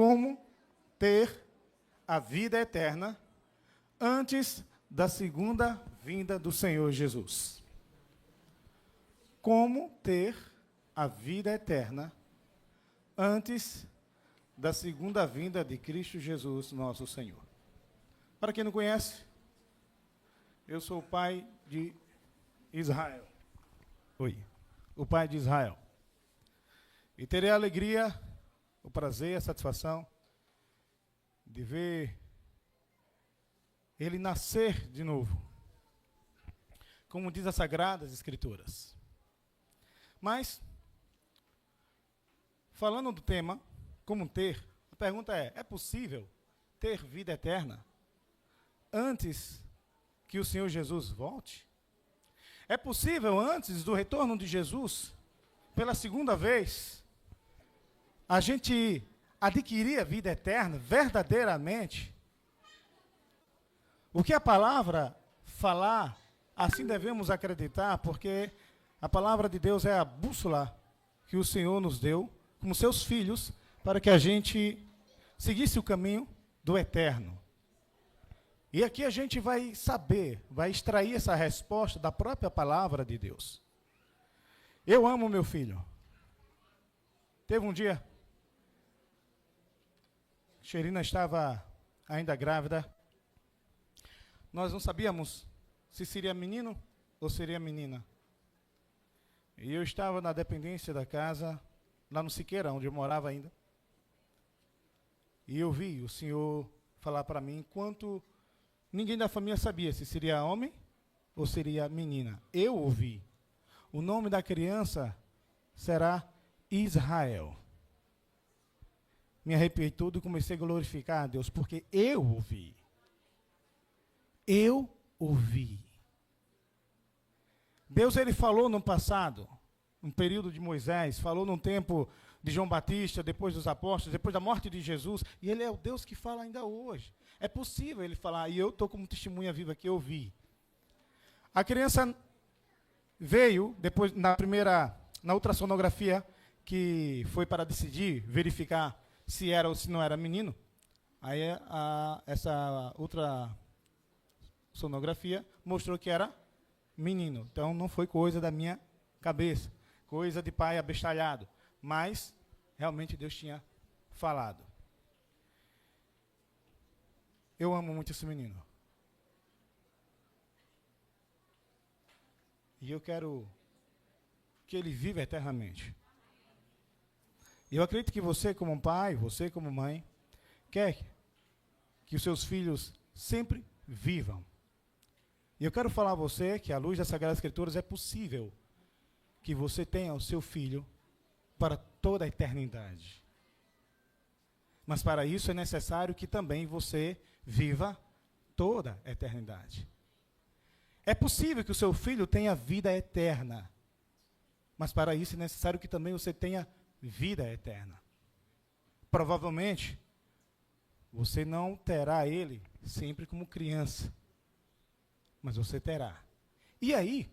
Como ter a vida eterna antes da segunda vinda do Senhor Jesus. Como ter a vida eterna antes da segunda vinda de Cristo Jesus, nosso Senhor. Para quem não conhece, eu sou o pai de Israel. O pai de Israel. E terei a alegria, o prazer, a satisfação de ver ele nascer de novo, como diz as Sagradas Escrituras. Mas, falando do tema, como ter, a pergunta é possível ter vida eterna antes que o Senhor Jesus volte? É possível, antes do retorno de Jesus, pela segunda vez, a gente adquirir a vida eterna verdadeiramente? O que a palavra falar, assim devemos acreditar, porque a palavra de Deus é a bússola que o Senhor nos deu, como seus filhos, para que a gente seguisse o caminho do eterno. E aqui a gente vai saber, vai extrair essa resposta da própria palavra de Deus. Eu amo meu filho. Teve um dia, Xerina estava ainda grávida. Nós não sabíamos se seria menino ou seria menina. E eu estava na dependência da casa, lá no Siqueira, onde eu morava ainda. E eu vi o Senhor falar para mim, enquanto ninguém da família sabia se seria homem ou seria menina. Eu ouvi. O nome da criança será Israel. Me arrepiei todo e comecei a glorificar a Deus, porque eu ouvi. Eu ouvi. Deus, ele falou no passado, no período de Moisés, falou no tempo de João Batista, depois dos apóstolos, depois da morte de Jesus, e ele é o Deus que fala ainda hoje. É possível ele falar, e eu estou como testemunha viva que eu ouvi. A criança veio, depois, na ultrassonografia, que foi para decidir, verificar se era ou se não era menino. Aí essa ultrassonografia mostrou que era menino. Então não foi coisa da minha cabeça, coisa de pai abestalhado. Mas realmente Deus tinha falado. Eu amo muito esse menino. E eu quero que ele viva eternamente. E eu acredito que você como pai, você como mãe, quer que os seus filhos sempre vivam. E eu quero falar a você que, à luz das Sagradas Escrituras, é possível que você tenha o seu filho para toda a eternidade. Mas para isso é necessário que também você viva toda a eternidade. É possível que o seu filho tenha vida eterna. Mas para isso é necessário que também você tenha vida eterna. Provavelmente, você não terá ele sempre como criança. Mas você terá. E aí,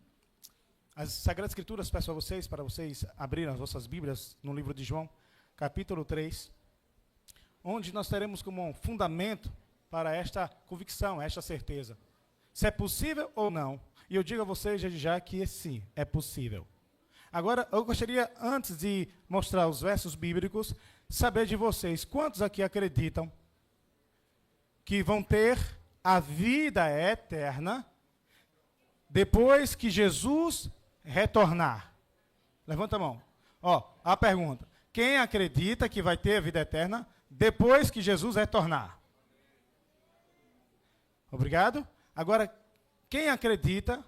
as Sagradas Escrituras, peço a vocês, para vocês abrirem as vossas Bíblias no livro de João, capítulo 3, onde nós teremos como um fundamento para esta convicção, esta certeza. Se é possível ou não. E eu digo a vocês já que sim, é possível. Agora, eu gostaria, antes de mostrar os versos bíblicos, saber de vocês, quantos aqui acreditam que vão ter a vida eterna depois que Jesus retornar? Levanta a mão. A pergunta. Quem acredita que vai ter a vida eterna depois que Jesus retornar? Obrigado. Agora, quem acredita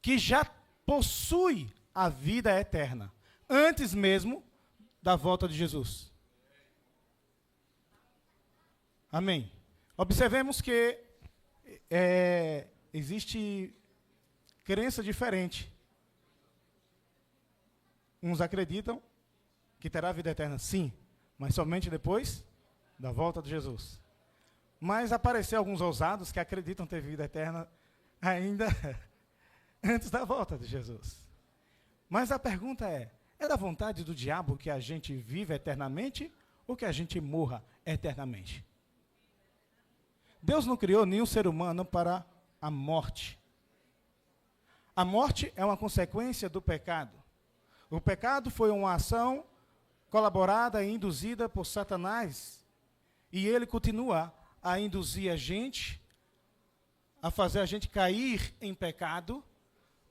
que já possui a vida eterna antes mesmo da volta de Jesus? Amém. Observemos que existe crença diferente. Uns acreditam que terá vida eterna, sim, mas somente depois da volta de Jesus. Mas apareceram alguns ousados que acreditam ter vida eterna ainda antes da volta de Jesus. Mas a pergunta é da vontade do diabo que a gente vive eternamente ou que a gente morra eternamente. Deus não criou nenhum ser humano para a morte. A morte é uma consequência do pecado. O pecado foi uma ação colaborada e induzida por Satanás. E ele continua a induzir a gente, a fazer a gente cair em pecado,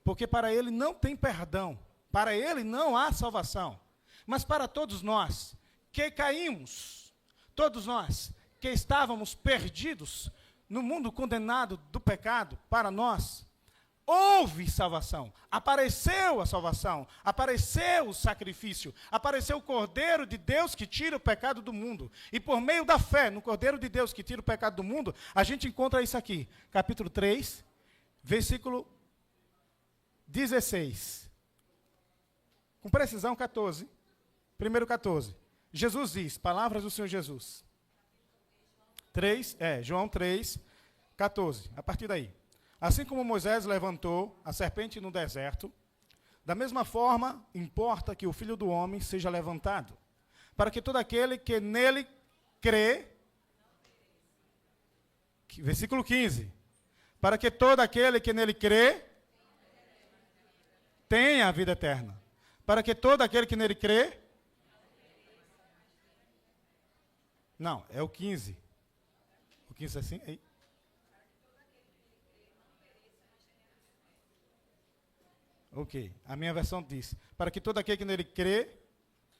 porque para ele não tem perdão, para ele não há salvação. Mas para todos nós que caímos, todos nós que estávamos perdidos no mundo condenado do pecado, para nós, houve salvação, apareceu a salvação, apareceu o sacrifício, apareceu o Cordeiro de Deus que tira o pecado do mundo. E por meio da fé no Cordeiro de Deus que tira o pecado do mundo, a gente encontra isso aqui, capítulo 3, versículo 16. Com precisão, 14. Primeiro 14. Jesus diz, palavras do Senhor Jesus. João 3, 14. A partir daí. Assim como Moisés levantou a serpente no deserto, da mesma forma importa que o Filho do Homem seja levantado, para que todo aquele que nele crê, versículo 15, para que todo aquele que nele crê, tenha a vida eterna. Para que todo aquele que nele crê, não, é o 15. O 15 é assim, aí. Ok, a minha versão diz, para que todo aquele que nele crê,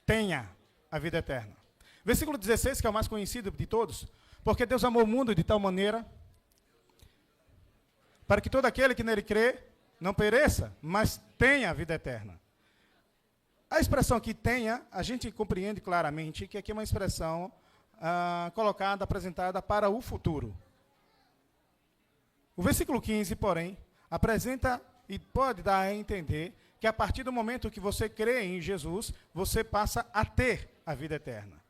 tenha a vida eterna. Versículo 16, que é o mais conhecido de todos, porque Deus amou o mundo de tal maneira, para que todo aquele que nele crê, não pereça, mas tenha a vida eterna. A expressão que tenha, a gente compreende claramente que aqui é uma expressão colocada, apresentada para o futuro. O versículo 15, porém, apresenta e pode dar a entender que a partir do momento que você crê em Jesus, você passa a ter a vida eterna.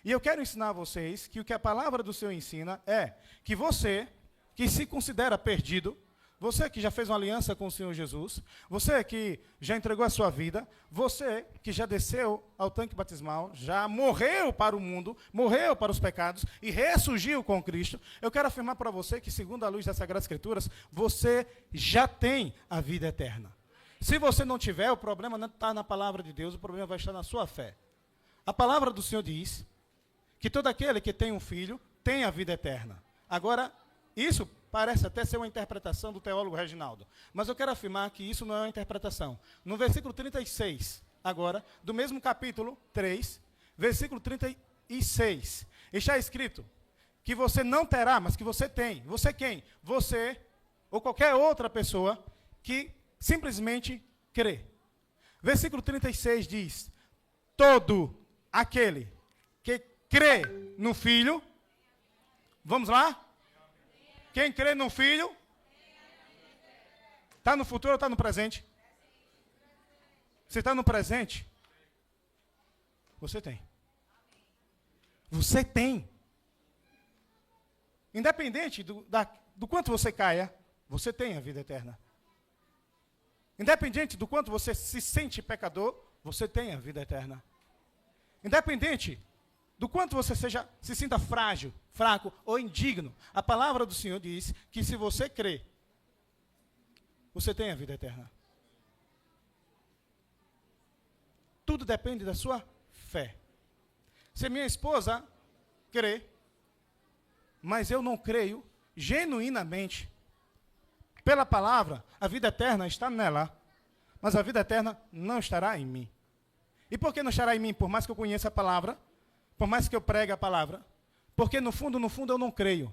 E eu quero ensinar a vocês que o que a palavra do Senhor ensina é que você, que se considera perdido, você que já fez uma aliança com o Senhor Jesus, você que já entregou a sua vida, você que já desceu ao tanque batismal, já morreu para o mundo, morreu para os pecados e ressurgiu com Cristo, eu quero afirmar para você que, segundo a luz das Sagradas Escrituras, você já tem a vida eterna. Se você não tiver, o problema não está na palavra de Deus, o problema vai estar na sua fé. A palavra do Senhor diz que todo aquele que tem um filho tem a vida eterna. Agora, isso parece até ser uma interpretação do teólogo Reginaldo. Mas eu quero afirmar que isso não é uma interpretação. No versículo 36, agora, do mesmo capítulo 3, versículo 36, está escrito que você não terá, mas que você tem. Você quem? Você ou qualquer outra pessoa que simplesmente crê. Versículo 36 diz, todo aquele que crê no Filho, vamos lá? Quem crê no Filho, está no futuro ou está no presente? Você está no presente? Você tem. Você tem. Independente do quanto você caia, você tem a vida eterna. Independente do quanto você se sente pecador, você tem a vida eterna. Independente do quanto você se sinta frágil, fraco ou indigno, a palavra do Senhor diz que se você crê, você tem a vida eterna. Tudo depende da sua fé. Se minha esposa crê, mas eu não creio genuinamente, pela palavra, a vida eterna está nela, mas a vida eterna não estará em mim. E por que não estará em mim? Por mais que eu conheça a palavra, por mais que eu pregue a palavra, porque no fundo eu não creio.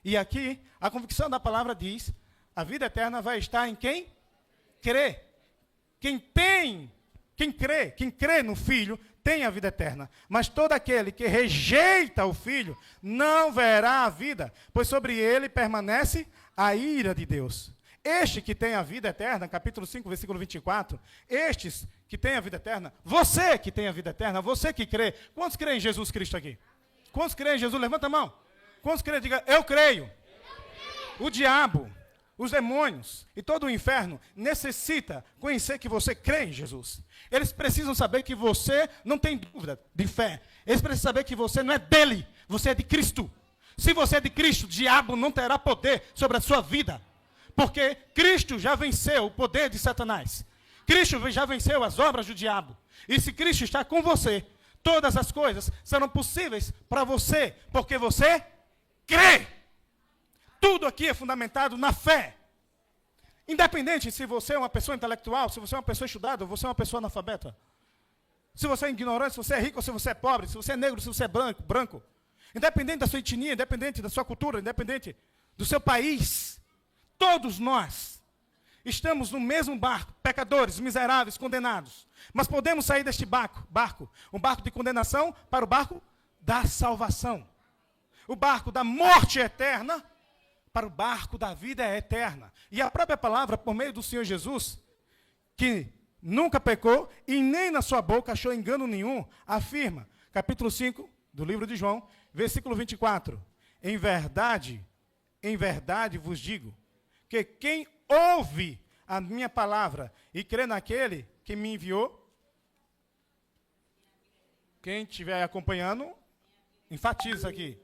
E aqui, a convicção da palavra diz, a vida eterna vai estar em quem crê. Quem crê no Filho, tem a vida eterna. Mas todo aquele que rejeita o Filho, não verá a vida, pois sobre ele permanece a ira de Deus. Este que tem a vida eterna, capítulo 5, versículo 24, estes que têm a vida eterna, você que tem a vida eterna, você que crê, quantos creem em Jesus Cristo aqui? Quantos creem em Jesus? Levanta a mão. Quantos creem? Diga, eu creio. O diabo, os demônios e todo o inferno necessita conhecer que você crê em Jesus. Eles precisam saber que você não tem dúvida de fé. Eles precisam saber que você não é dele, você é de Cristo. Se você é de Cristo, o diabo não terá poder sobre a sua vida. Porque Cristo já venceu o poder de Satanás. Cristo já venceu as obras do diabo. E se Cristo está com você, todas as coisas serão possíveis para você, porque você crê. Tudo aqui é fundamentado na fé. Independente se você é uma pessoa intelectual, se você é uma pessoa estudada, ou você é uma pessoa analfabeta. Se você é ignorante, se você é rico ou se você é pobre, se você é negro, se você é branco. Independente da sua etnia, independente da sua cultura, independente do seu país. Todos nós estamos no mesmo barco, pecadores, miseráveis, condenados. Mas podemos sair deste barco, um barco de condenação para o barco da salvação. O barco da morte eterna para o barco da vida eterna. E a própria palavra, por meio do Senhor Jesus, que nunca pecou e nem na sua boca achou engano nenhum, afirma, capítulo 5 do livro de João, versículo 24, em verdade vos digo, que quem ouve a minha palavra e crê naquele que me enviou, quem estiver acompanhando, enfatiza aqui,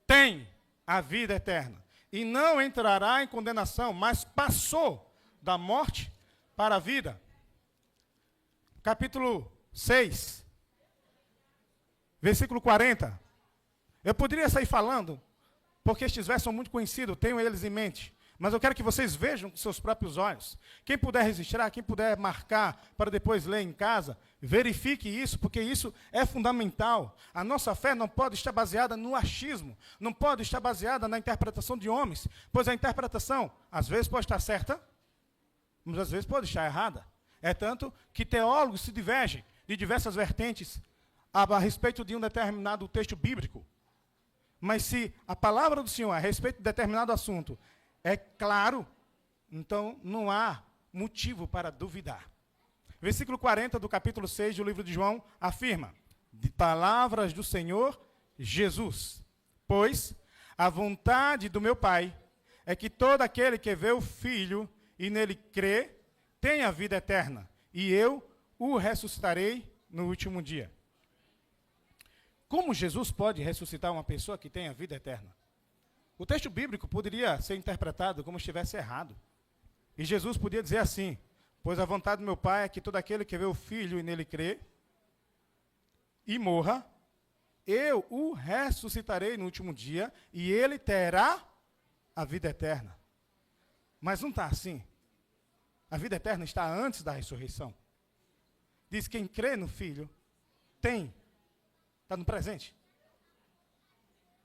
tem a vida eterna. E não entrará em condenação, mas passou da morte para a vida. Capítulo 6, versículo 40. Eu poderia sair falando, porque estes versos são muito conhecidos, tenho eles em mente. Mas eu quero que vocês vejam com seus próprios olhos. Quem puder registrar, quem puder marcar para depois ler em casa, verifique isso, porque isso é fundamental. A nossa fé não pode estar baseada no achismo, não pode estar baseada na interpretação de homens, pois a interpretação, às vezes, pode estar certa, mas às vezes pode estar errada. É tanto que teólogos se divergem de diversas vertentes a respeito de um determinado texto bíblico. Mas se a palavra do Senhor a respeito de determinado assunto é claro, então não há motivo para duvidar. Versículo 40 do capítulo 6 do livro de João afirma, de palavras do Senhor Jesus, pois a vontade do meu Pai é que todo aquele que vê o Filho e nele crê, tenha a vida eterna, e eu o ressuscitarei no último dia. Como Jesus pode ressuscitar uma pessoa que tem a vida eterna? O texto bíblico poderia ser interpretado como estivesse errado. E Jesus podia dizer assim, pois a vontade do meu Pai é que todo aquele que vê o Filho e nele crê, e morra, eu o ressuscitarei no último dia, e ele terá a vida eterna. Mas não está assim. A vida eterna está antes da ressurreição. Diz quem crê no Filho, tem. Está no presente.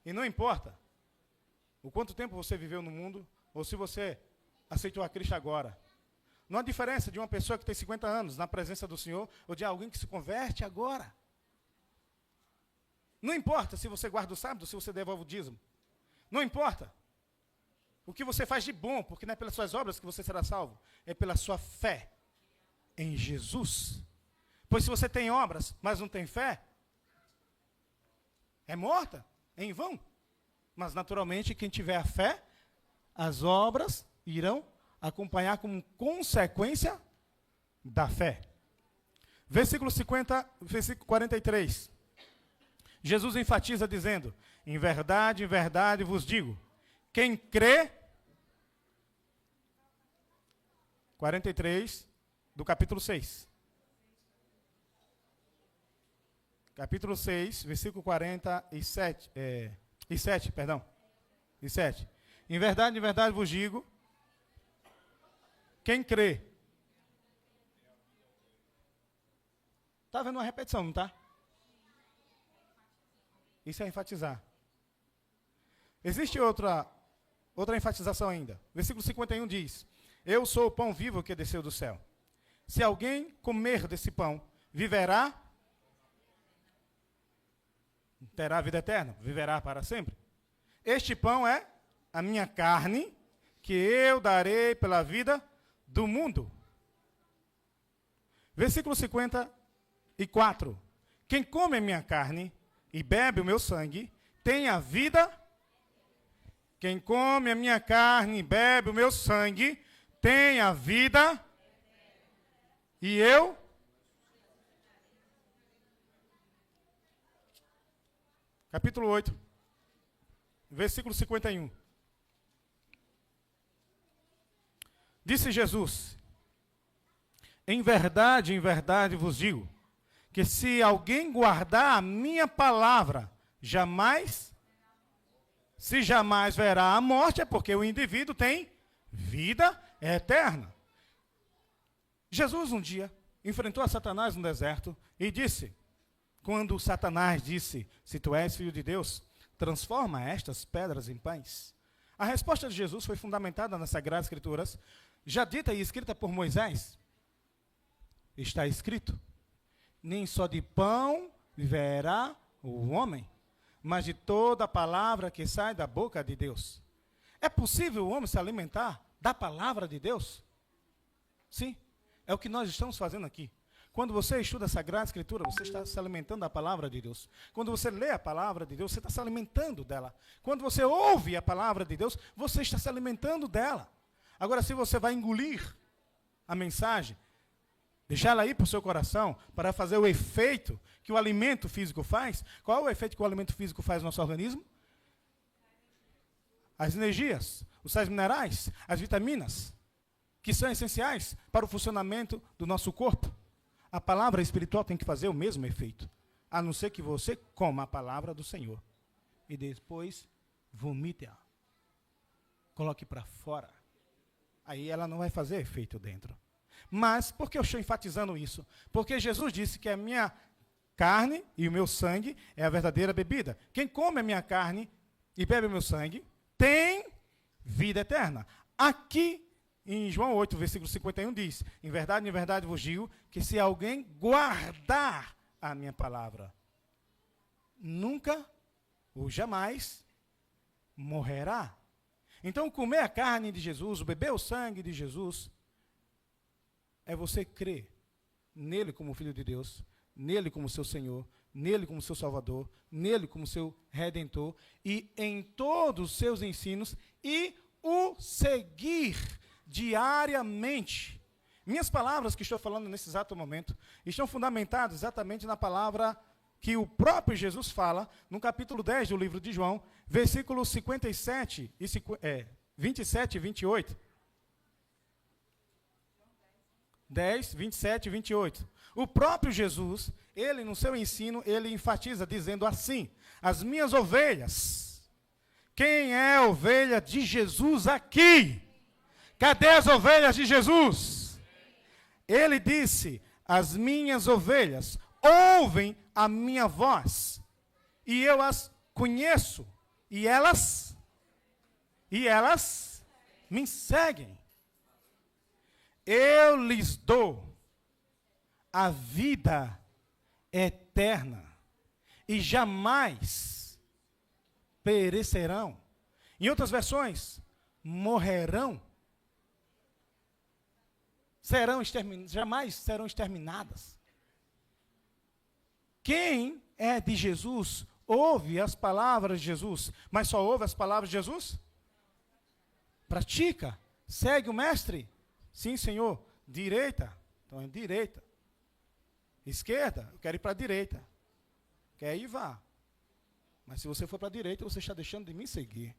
E não importa o quanto tempo você viveu no mundo, ou se você aceitou a Cristo agora. Não há diferença de uma pessoa que tem 50 anos na presença do Senhor, ou de alguém que se converte agora. Não importa se você guarda o sábado, se você devolve o dízimo. Não importa o que você faz de bom, porque não é pelas suas obras que você será salvo, é pela sua fé em Jesus. Pois se você tem obras, mas não tem fé, é morta, é em vão. Mas, naturalmente, quem tiver a fé, as obras irão acompanhar como consequência da fé. Versículo 43. Jesus enfatiza dizendo, em verdade vos digo, quem crê, 43 do capítulo 6. Capítulo 6, versículo 47, e 7. Em verdade vos digo, quem crê. Está vendo uma repetição, não está? Isso é enfatizar. Existe outra enfatização ainda. Versículo 51 diz, eu sou o pão vivo que desceu do céu. Se alguém comer desse pão, viverá, terá vida eterna, viverá para sempre. Este pão é a minha carne, que eu darei pela vida do mundo. Versículo 54. Quem come a minha carne e bebe o meu sangue, tem a vida. Quem come a minha carne e bebe o meu sangue tem a vida, e eu... Capítulo 8, versículo 51. Disse Jesus: em verdade vos digo, que se alguém guardar a minha palavra, se jamais verá a morte, é porque o indivíduo tem vida eterna. Jesus um dia enfrentou a Satanás no deserto e disse, quando Satanás disse, se tu és filho de Deus, transforma estas pedras em pães. A resposta de Jesus foi fundamentada nas Sagradas Escrituras, já dita e escrita por Moisés. Está escrito, nem só de pão viverá o homem, mas de toda a palavra que sai da boca de Deus. É possível o homem se alimentar da palavra de Deus? Sim, é o que nós estamos fazendo aqui. Quando você estuda a Sagrada Escritura, você está se alimentando da palavra de Deus. Quando você lê a palavra de Deus, você está se alimentando dela. Quando você ouve a palavra de Deus, você está se alimentando dela. Agora, se você vai engolir a mensagem, deixar ela ir para o seu coração, para fazer o efeito que o alimento físico faz, qual é o efeito que o alimento físico faz no nosso organismo? As energias, os sais minerais, as vitaminas, que são essenciais para o funcionamento do nosso corpo. A palavra espiritual tem que fazer o mesmo efeito, a não ser que você coma a palavra do Senhor e depois vomite-a, coloque para fora. Aí ela não vai fazer efeito dentro. Mas por que eu estou enfatizando isso? Porque Jesus disse que a minha carne e o meu sangue é a verdadeira bebida. Quem come a minha carne e bebe o meu sangue tem vida eterna. Aqui em João 8, versículo 51 diz, em verdade vos digo, que se alguém guardar a minha palavra, nunca ou jamais morrerá. Então, comer a carne de Jesus, beber o sangue de Jesus, é você crer nele como Filho de Deus, nele como seu Senhor, nele como seu Salvador, nele como seu Redentor, e em todos os seus ensinos, e o seguir diariamente. Minhas palavras que estou falando nesse exato momento estão fundamentadas exatamente na palavra que o próprio Jesus fala no capítulo 10 do livro de João, versículos 27 e 28. 10, 27 e 28. O próprio Jesus, ele no seu ensino, ele enfatiza dizendo assim, as minhas ovelhas. Quem é a ovelha de Jesus aqui? Cadê as ovelhas de Jesus? Ele disse, as minhas ovelhas ouvem a minha voz, e eu as conheço, e elas me seguem. Eu lhes dou a vida eterna, e jamais perecerão. Em outras versões, morrerão. Jamais serão exterminadas. Quem é de Jesus, ouve as palavras de Jesus, mas só ouve as palavras de Jesus? Pratica, segue o mestre. Sim, Senhor. Direita, então é direita. Esquerda, eu quero ir para a direita. Quer ir, vá. Mas se você for para a direita, você está deixando de me seguir.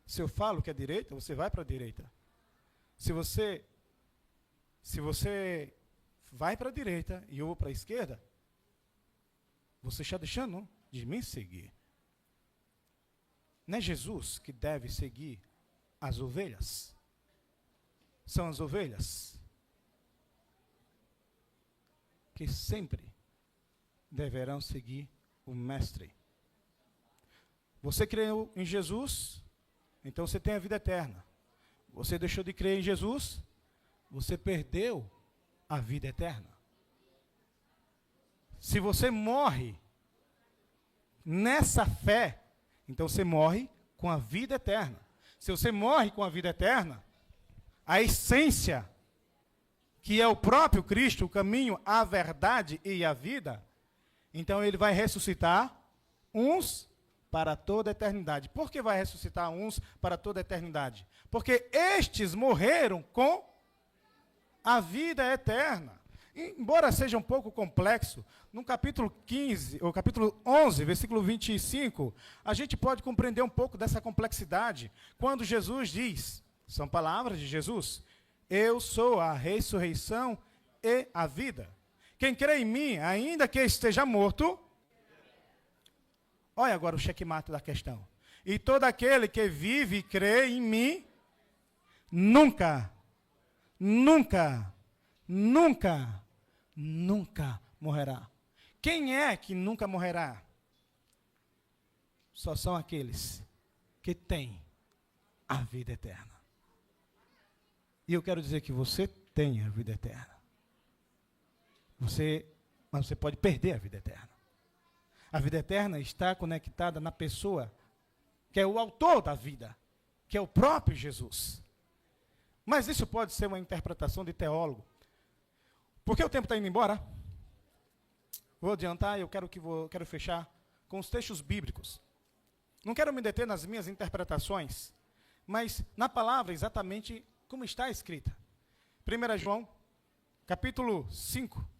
Se eu falo que é direita, você vai para a direita. Se você vai para a direita e eu vou para a esquerda, você está deixando de me seguir. Não é Jesus que deve seguir as ovelhas? São as ovelhas que sempre deverão seguir o mestre. Você creu em Jesus, então você tem a vida eterna. Você deixou de crer em Jesus, você perdeu a vida eterna. Se você morre nessa fé, então você morre com a vida eterna. Se você morre com a vida eterna, a essência, que é o próprio Cristo, o caminho, a verdade e a vida, então ele vai ressuscitar uns para toda a eternidade. Por que vai ressuscitar uns para toda a eternidade? Porque estes morreram com a vida eterna. Embora seja um pouco complexo, no capítulo 15, ou capítulo 11, versículo 25, a gente pode compreender um pouco dessa complexidade, quando Jesus diz, são palavras de Jesus, eu sou a ressurreição e a vida. Quem crê em mim, ainda que esteja morto, olha agora o checkmate da questão. E todo aquele que vive e crê em mim, nunca morrerá. Quem é que nunca morrerá? Só são aqueles que têm a vida eterna. E eu quero dizer que você tem a vida eterna. Mas você pode perder a vida eterna. A vida eterna está conectada na pessoa que é o autor da vida, que é o próprio Jesus. Mas isso pode ser uma interpretação de teólogo. Porque o tempo está indo embora. Vou adiantar, eu quero fechar com os textos bíblicos. Não quero me deter nas minhas interpretações, mas na palavra exatamente como está escrita. 1 João, capítulo 5.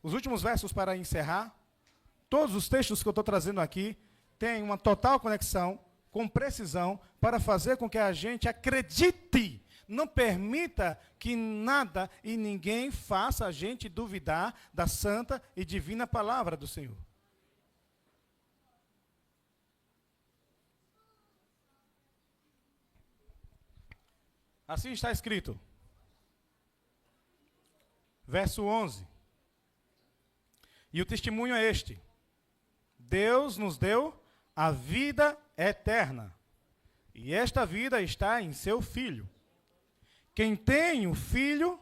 Os últimos versos para encerrar. Todos os textos que eu estou trazendo aqui têm uma total conexão, com precisão, para fazer com que a gente acredite. Não permita que nada e ninguém faça a gente duvidar da santa e divina palavra do Senhor. Assim está escrito. Verso 11. E o testemunho é este. Deus nos deu a vida eterna. E esta vida está em seu Filho. Quem tem o Filho,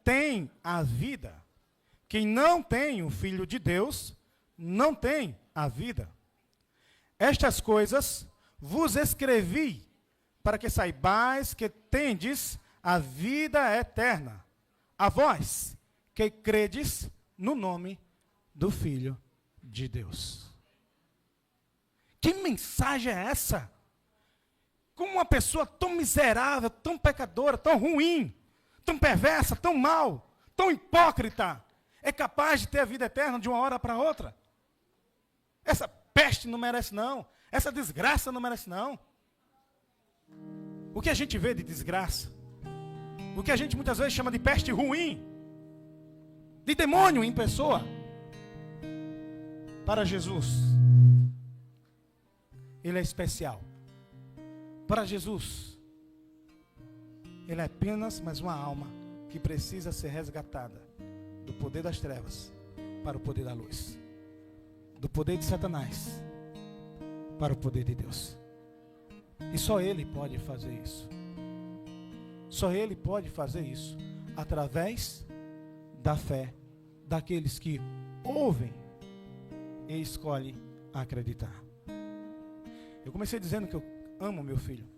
tem a vida. Quem não tem o Filho de Deus, não tem a vida. Estas coisas vos escrevi, para que saibais que tendes a vida eterna. A vós, que credes no nome do Filho de Deus. Que mensagem é essa? Como uma pessoa tão miserável, tão pecadora, tão ruim, tão perversa, tão mal, tão hipócrita, é capaz de ter a vida eterna de uma hora para outra? Essa peste não merece não. Essa desgraça não merece não. O que a gente vê de desgraça, o que a gente muitas vezes chama de peste ruim, de demônio em pessoa, para Jesus, ele é especial. Para Jesus, ele é apenas mais uma alma que precisa ser resgatada do poder das trevas para o poder da luz, do poder de Satanás para o poder de Deus. E só ele pode fazer isso. Só ele pode fazer isso através da fé daqueles que ouvem e escolhem acreditar. Eu comecei dizendo que eu amo meu filho.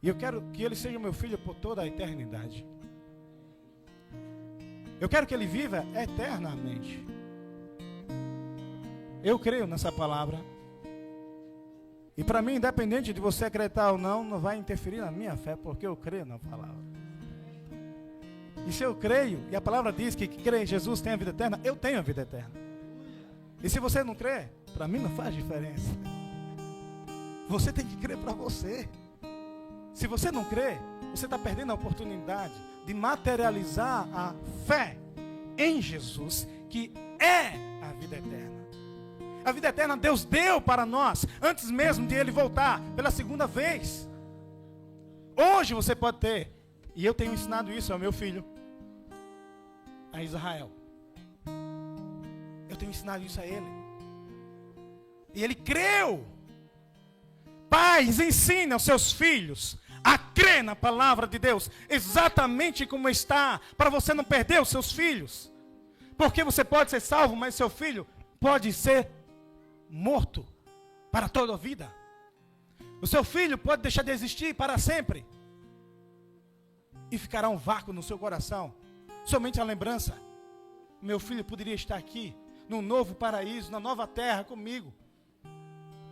E eu quero que ele seja meu filho por toda a eternidade. Eu quero que ele viva eternamente. Eu creio nessa palavra. E para mim, independente de você acreditar ou não, não vai interferir na minha fé, porque eu creio na palavra. E se eu creio, e a palavra diz que crê em Jesus tem a vida eterna, eu tenho a vida eterna. E se você não crê, para mim não faz diferença. Você tem que crer para você. Se você não crê, você está perdendo a oportunidade de materializar a fé em Jesus, que é a vida eterna. A vida eterna Deus deu para nós, antes mesmo de Ele voltar pela segunda vez. Hoje você pode ter, e eu tenho ensinado isso ao meu filho, a Israel. Eu tenho ensinado isso a ele. E ele creu. Pais, ensinem aos seus filhos a crer na palavra de Deus, exatamente como está, para você não perder os seus filhos. Porque você pode ser salvo, mas seu filho pode ser morto para toda a vida. O seu filho pode deixar de existir para sempre. E ficará um vácuo no seu coração. Somente a lembrança. Meu filho poderia estar aqui num novo paraíso, na nova terra comigo.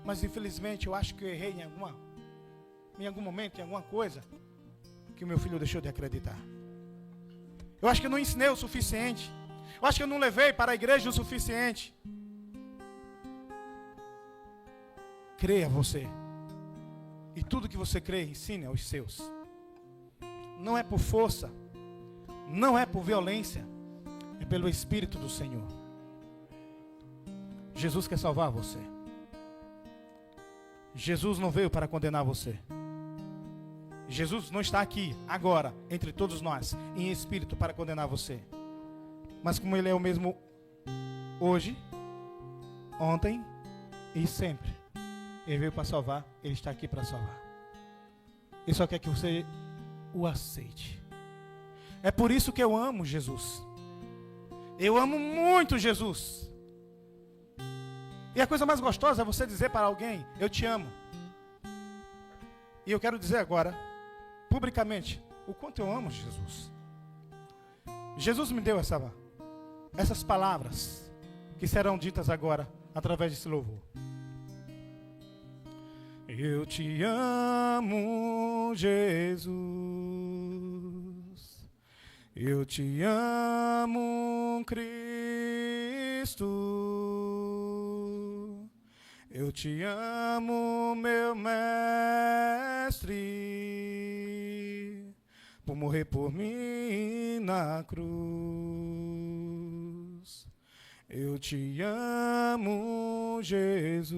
Mas infelizmente eu acho que eu errei em algum momento, em alguma coisa, que o meu filho deixou de acreditar. Eu acho que eu não ensinei o suficiente. Eu acho que eu não levei para a igreja o suficiente. Creia você. E tudo que você crê, ensine aos seus. Não é por força, não é por violência, é pelo Espírito do Senhor. Jesus quer salvar você. Jesus não veio para condenar você. Jesus não está aqui, agora, entre todos nós, em espírito para condenar você. Mas como Ele é o mesmo hoje, ontem e sempre. Ele veio para salvar, Ele está aqui para salvar. Ele só quer que você o aceite. É por isso que eu amo Jesus. Eu amo muito Jesus. E a coisa mais gostosa é você dizer para alguém, eu te amo. E eu quero dizer agora, publicamente, o quanto eu amo Jesus. Jesus me deu essas palavras que serão ditas agora através desse louvor. Eu te amo, Jesus. Eu te amo, Cristo. Eu te amo, meu mestre, por morrer por mim na cruz. Eu te amo, Jesus.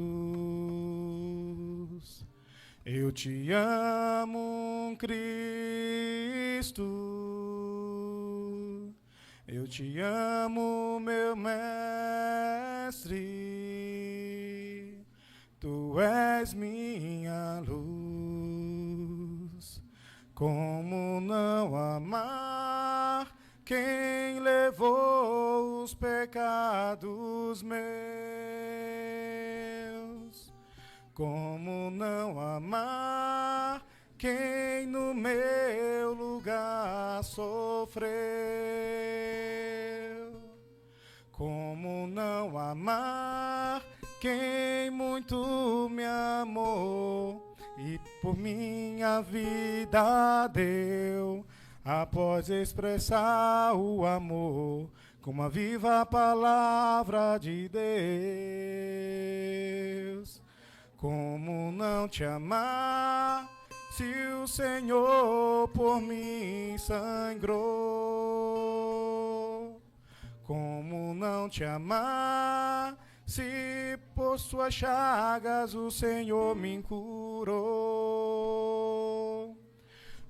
Eu te amo, Cristo. Eu te amo, meu mestre. Tu és minha luz. Como não amar quem levou os pecados meus? Como não amar quem no meu lugar sofreu? Como não amar quem muito me amou e por minha vida deu, após expressar o amor com uma viva palavra de Deus. Como não te amar se o Senhor por mim sangrou? Como não te amar se por suas chagas o Senhor me curou?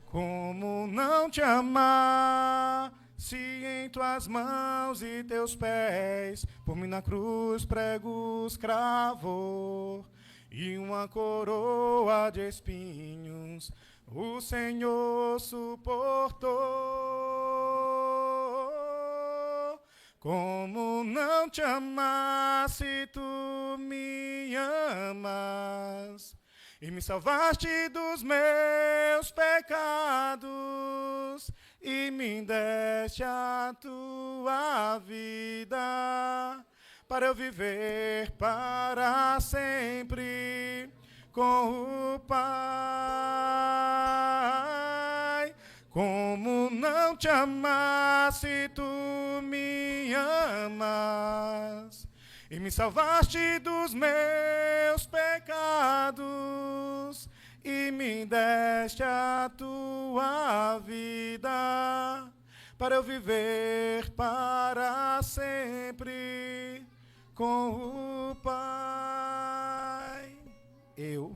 Como não te amar se em tuas mãos e teus pés por mim na cruz pregos cravou e uma coroa de espinhos o Senhor suportou? Como não te amar se tu me amas e me salvaste dos meus pecados e me deste a tua vida para eu viver para sempre com o Pai. Como não te amar se tu me amas e me salvaste dos meus pecados e me deste a tua vida para eu viver para sempre com o Pai. Eu